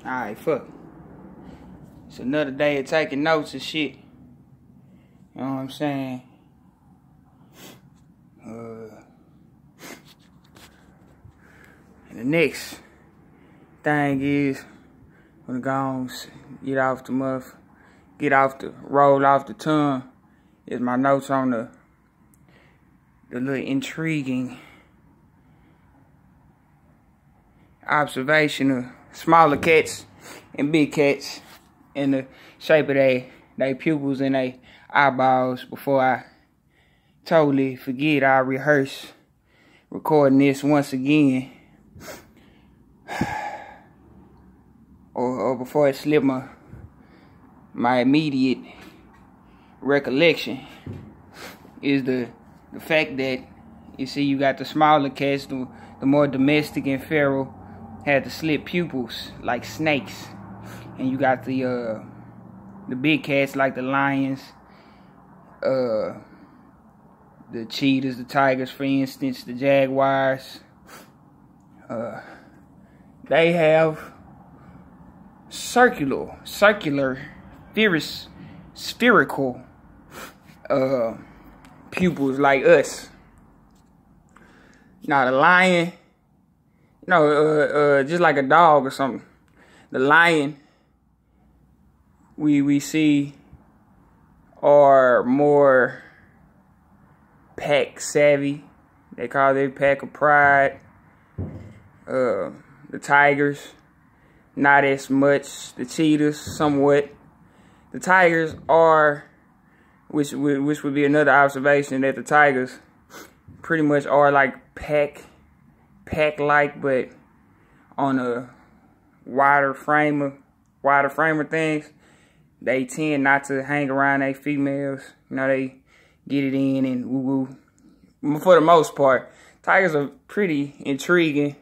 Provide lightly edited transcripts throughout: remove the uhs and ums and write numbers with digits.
Alright, fuck. It's another day of taking notes and shit. You know what I'm saying? And the next thing is, I'm gonna roll off the tongue, is my notes on the little intriguing observation of smaller cats and big cats and the shape of their pupils and their eyeballs. Before I totally forget, I rehearse recording this once again, or before it slip my immediate recollection, is the fact that, you see, you got the smaller cats, the more domestic and feral, had the slit pupils like snakes, and you got the big cats like the lions, the cheetahs, the tigers, for instance, the jaguars. They have circular, spherical pupils like us. Now the lion, just like a dog or something. The lion we see are more pack savvy. They call their pack of pride. The tigers, not as much. The cheetahs, somewhat. The tigers are, which would be another observation, that the tigers pretty much are like pack-like, but on a wider frame of things. They tend not to hang around their females. They get it in and woo-woo. For the most part, tigers are pretty intriguing.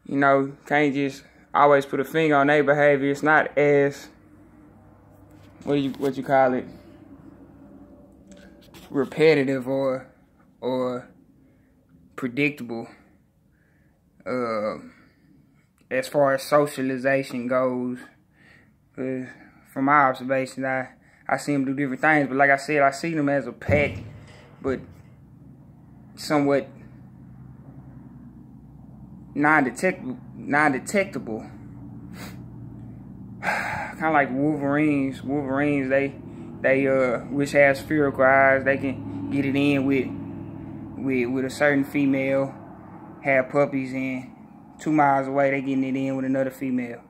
Can't just always put a finger on their behavior. It's not as, what you call it, repetitive or predictable as far as socialization goes. From my observation, I see them do different things, but like I said, I see them as a pack, but somewhat non-detectable. Kind of like Wolverines. Wolverines, they which has spherical eyes, they can get it in with a certain female, have puppies, and 2 miles away they getting it in with another female.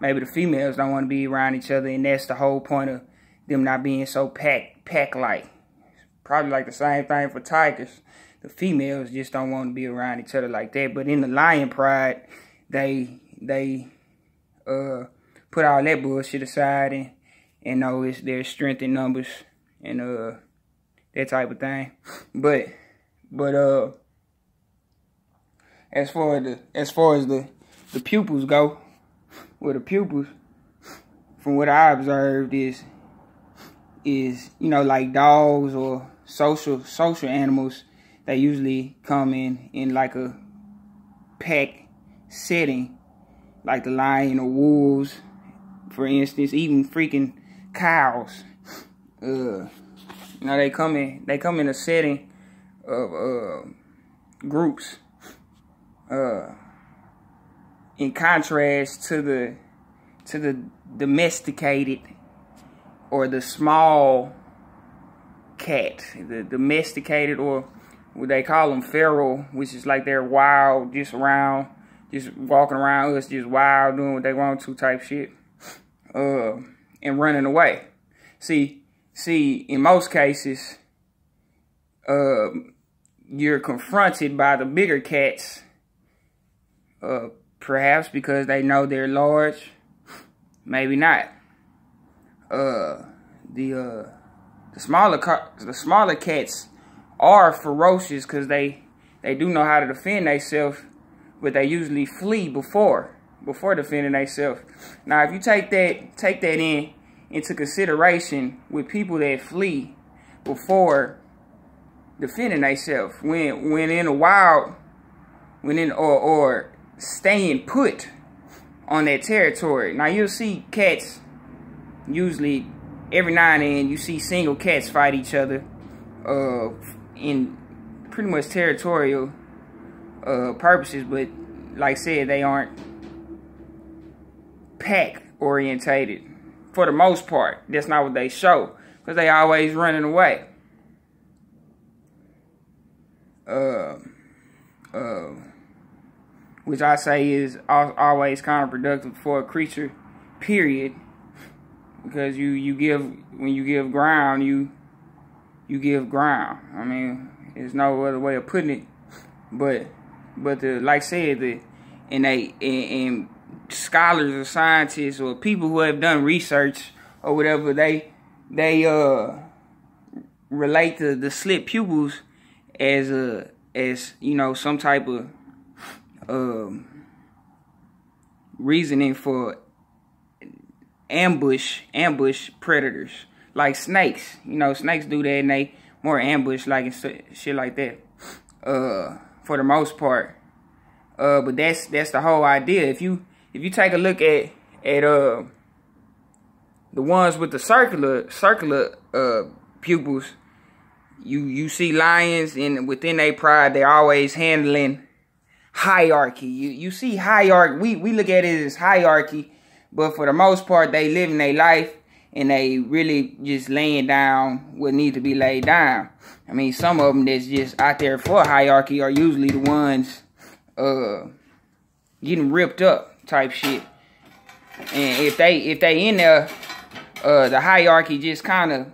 Maybe the females don't want to be around each other, and that's the whole point of them not being so pack-like. Probably like the same thing for tigers. The females just don't want to be around each other like that. But in the lion pride, they put all that bullshit aside and know there's strength in numbers and that type of thing. But as far as the pupils go, well, the pupils, from what I observed, is like dogs or social animals, they usually come in like a pack setting, like the lion or wolves, for instance, even freaking cows. They come in a setting of groups. In contrast to the domesticated or the small cat, the domesticated, or what they call them, feral, which is like they're wild, just walking around us, just wild, doing what they want to type shit, and running away. See, in most cases, you're confronted by the bigger cats, perhaps because they know they're large, maybe not. The smaller cats are ferocious because they do know how to defend themselves, but they usually flee before defending themselves. Now, if you take that into consideration with people that flee before defending themselves, when in the wild, or staying put, on that territory. Now you'll see cats, usually every now and then you see single cats fight each other in pretty much territorial purposes, but like I said, they aren't pack orientated for the most part. That's not what they show, because they always running away. Which I say is always counterproductive for a creature, period. Because when you give ground, you give ground. I mean, there's no other way of putting it. But like I said, and scholars or scientists or people who have done research or whatever, they relate to the slit pupils as you know, some type of reasoning for ambush predators, like snakes. You know, snakes do that, and they more ambush like and shit like that. For the most part, but that's the whole idea. If you take a look at the ones with the circular pupils, you see lions, and within their pride, they're always handling hierarchy. You see hierarchy. We look at it as hierarchy, but for the most part, they living their life, and they really just laying down what needs to be laid down. I mean, some of them that's just out there for hierarchy are usually the ones getting ripped up type shit. And if they in there, the hierarchy just kind of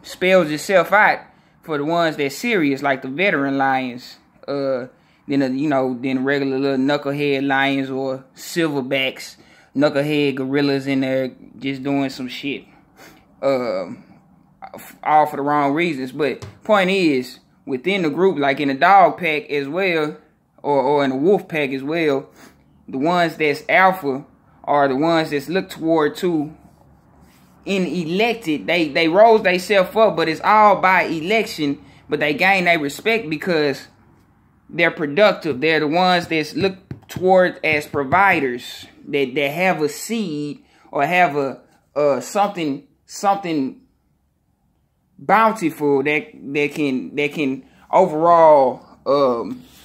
spells itself out for the ones that's serious, like the veteran lions. Then the regular little knucklehead lions or silverbacks, knucklehead gorillas in there just doing some shit. All for the wrong reasons. But point is, within the group, like in the dog pack as well, or in the wolf pack as well, the ones that's alpha are the ones that's looked toward to in elected. They rose themselves up, but it's all by election. But they gain their respect because they're productive. They're the ones that's looked toward as providers, that have a seed or have a something bountiful that can overall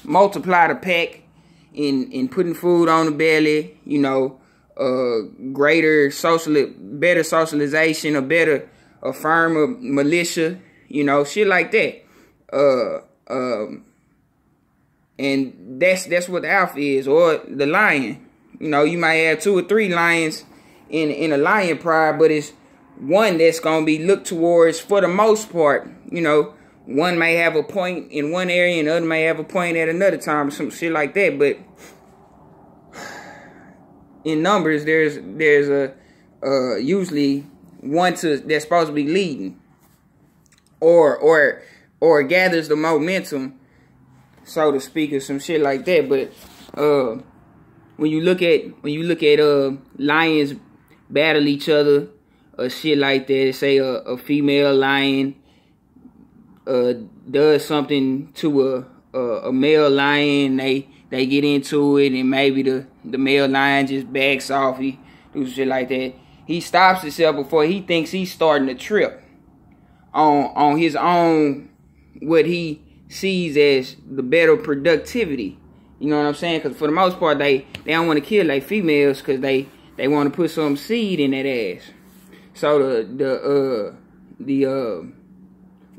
multiply the pack in putting food on the belly, you know, better socialization, a firmer militia, you know, shit like that. And that's what the alpha is, or the lion. You know, you might have 2 or 3 lions in a lion pride, but it's one that's gonna be looked towards for the most part. You know, one may have a point in one area, and the other may have a point at another time, or some shit like that. But in numbers, there's a usually one that's supposed to be leading, or gathers the momentum, so to speak, or some shit like that. But when you look at lions battle each other, or shit like that, say a female lion does something to a male lion, they get into it, and maybe the male lion just backs off, he do shit like that. He stops himself before he thinks he's starting a trip on his own, what he sees as the better productivity. You know what I'm saying? Because for the most part, they don't want to kill their females, because they want to put some seed in that ass. So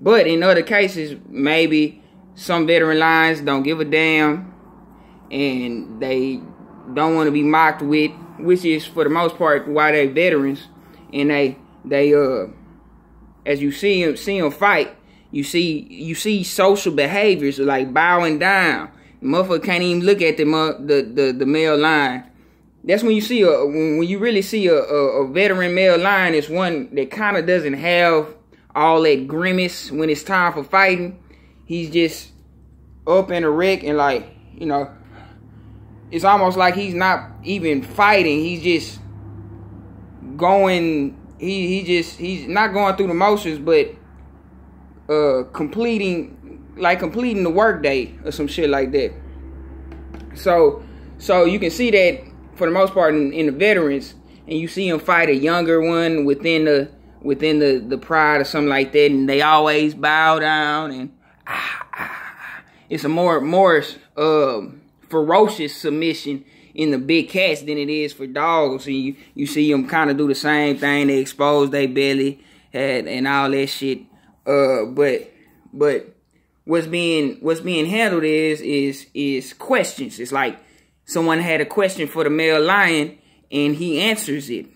but in other cases, maybe some veteran lions don't give a damn, and they don't want to be mocked with, which is for the most part why they veterans. And they as you see them fight, you see social behaviors like bowing down. The motherfucker can't even look at the male lion. That's when you see when you really see a veteran male lion. It's one that kind of doesn't have all that grimace when it's time for fighting. He's just up in a wreck, and like, you know, it's almost like he's not even fighting. He's just going. He's not going through the motions, but completing the work day or some shit like that. So So you can see that for the most part in the veterans, and you see them fight a younger one within the pride or something like that, and they always bow down, and it's a more ferocious submission in the big cats than it is for dogs. And you see them kind of do the same thing. They expose their belly and all that shit. But what's being handled is questions. It's like someone had a question for the male lion and he answers it.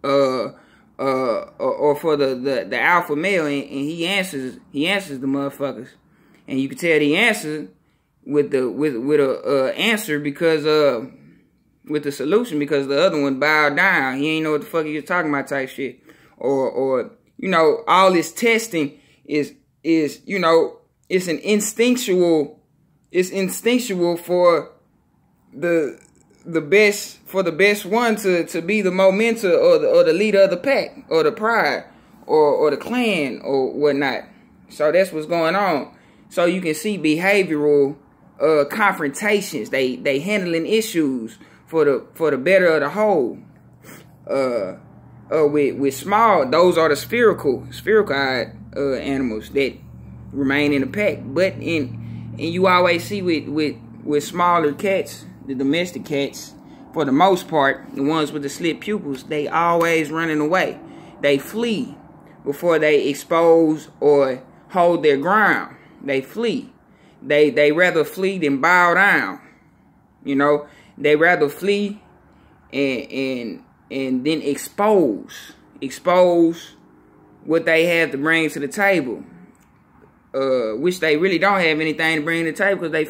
Or for the alpha male and he answers the motherfuckers. And you can tell the answer with a answer because with the solution, because the other one bowed down. He ain't know what the fuck he was talking about type shit. Or you know, all this testing is you know, it's instinctual for the best one to be the momentum or the leader of the pack or the pride or the clan or whatnot. So that's what's going on. So you can see behavioral confrontations. They handling issues for the better of the whole. With small, those are the spherical-eyed animals that remain in the pack. But and you always see with smaller cats, the domestic cats, for the most part, the ones with the slit pupils, they always running away. They flee before they expose or hold their ground. They flee. They rather flee than bow down. You know, they rather flee and then expose what they have to bring to the table, which they really don't have anything to bring to the table because they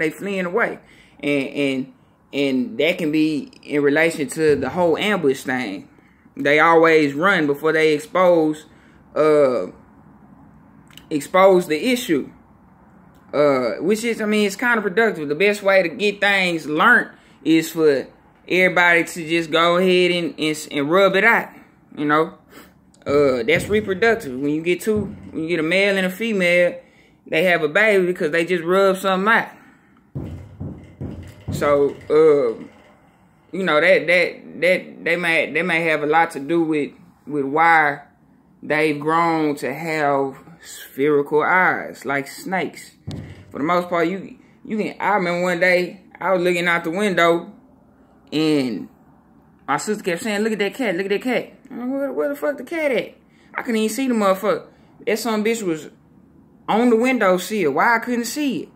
fleeing away, and that can be in relation to the whole ambush thing. They always run before they expose the issue, which is, I mean, it's counterproductive. The best way to get things learned is for everybody to just go ahead and rub it out. You know, that's reproductive. When you get a male and a female, they have a baby because they just rub something out. So, you know, that they may have a lot to do with why they've grown to have spherical eyes like snakes. For the most part, you can. I remember one day I was looking out the window and my sister kept saying, "Look at that cat! Look at that cat!" I'm like, where the fuck the cat at? I couldn't even see the motherfucker. That son bitch was on the windowsill. Why I couldn't see it?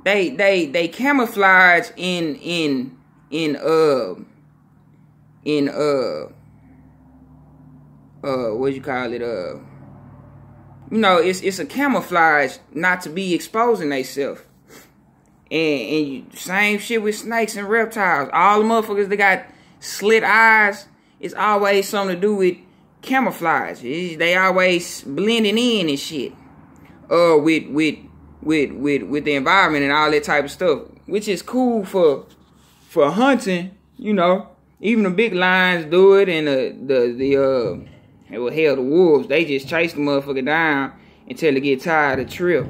They camouflage in what you call it, you know, it's a camouflage not to be exposing themselves. And same shit with snakes and reptiles. All the motherfuckers that got slit eyes, it's always something to do with camouflage. They always blending in and shit. With the environment and all that type of stuff, which is cool for hunting, you know. Even the big lions do it, and the wolves, they just chase the motherfucker down until they get tired of the trip.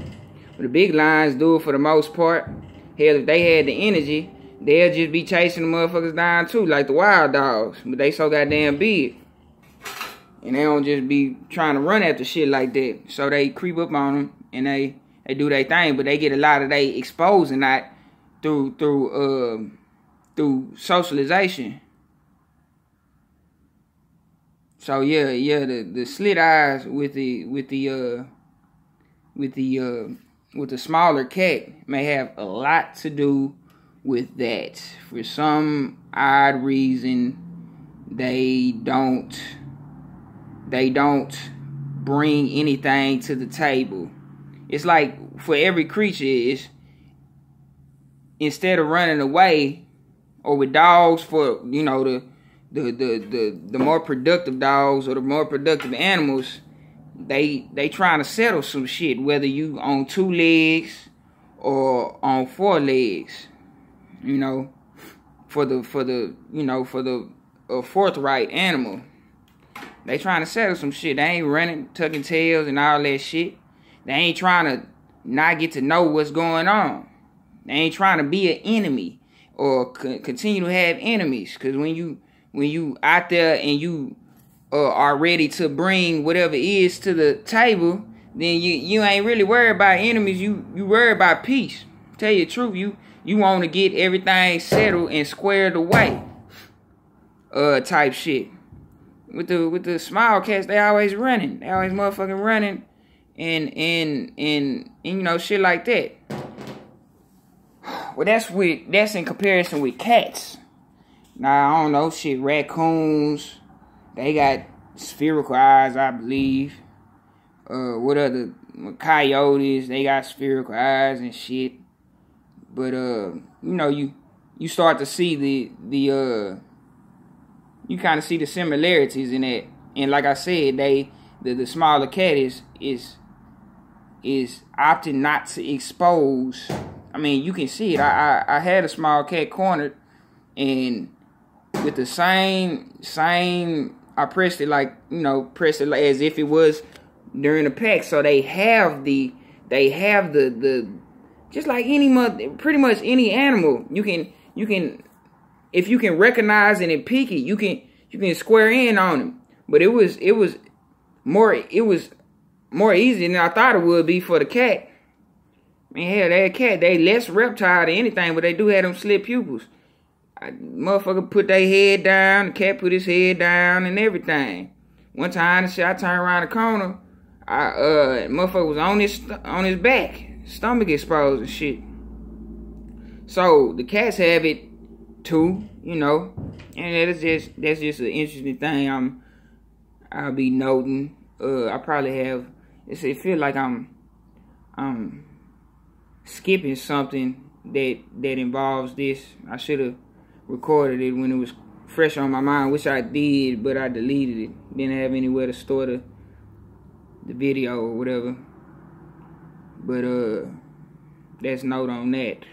But the big lions do it for the most part. Hell, if they had the energy, they'll just be chasing the motherfuckers down too, like the wild dogs. But they so goddamn big, and they don't just be trying to run after shit like that. So they creep up on them and they do their thing, but they get a lot of they exposing that through socialization. So yeah, the slit eyes with the smaller cat may have a lot to do with that. For some odd reason, they don't bring anything to the table. It's like for every creature, is instead of running away, or with dogs, for, you know, the more productive dogs or the more productive animals, they trying to settle some shit, whether you on 2 legs or on 4 legs, you know, for the forthright animal. They trying to settle some shit. They ain't running, tucking tails and all that shit. They ain't trying to not get to know what's going on. They ain't trying to be an enemy or continue to have enemies. Because when you out there and you are ready to bring whatever is to the table, then you ain't really worried about enemies. You worry about peace. Tell you the truth, you want to get everything settled and squared away. Type shit. With the small cats, they always running. They always motherfucking running, and you know, shit like that. Well, that's in comparison with cats. Now, I don't know, shit, raccoons, they got spherical eyes, I believe. What other, coyotes, they got spherical eyes and shit. But, you know, you start to see the you kind of see the similarities in that. And like I said, the smaller cat is opting not to expose. I mean, you can see it. I had a small cat cornered, and with the same, I pressed it like, you know, pressed it like as if it was during the pack. So they have the just like pretty much any animal, you can if you can recognize it and pick it, you can square in on them. But it was more easy than I thought it would be for the cat. I mean, hell, that cat, they less reptile than anything, but they do have them slit pupils. Motherfucker put their head down, the cat put his head down and everything. One time, I turned around the corner, motherfucker was on his back, stomach exposed and shit. So the cats have it too, you know, and that's just an interesting thing. I'll be noting. I probably have. It feel like I'm skipping something that involves this. I should have recorded it when it was fresh on my mind, which I did, but I deleted it. Didn't have anywhere to store the video or whatever. But that's note on that.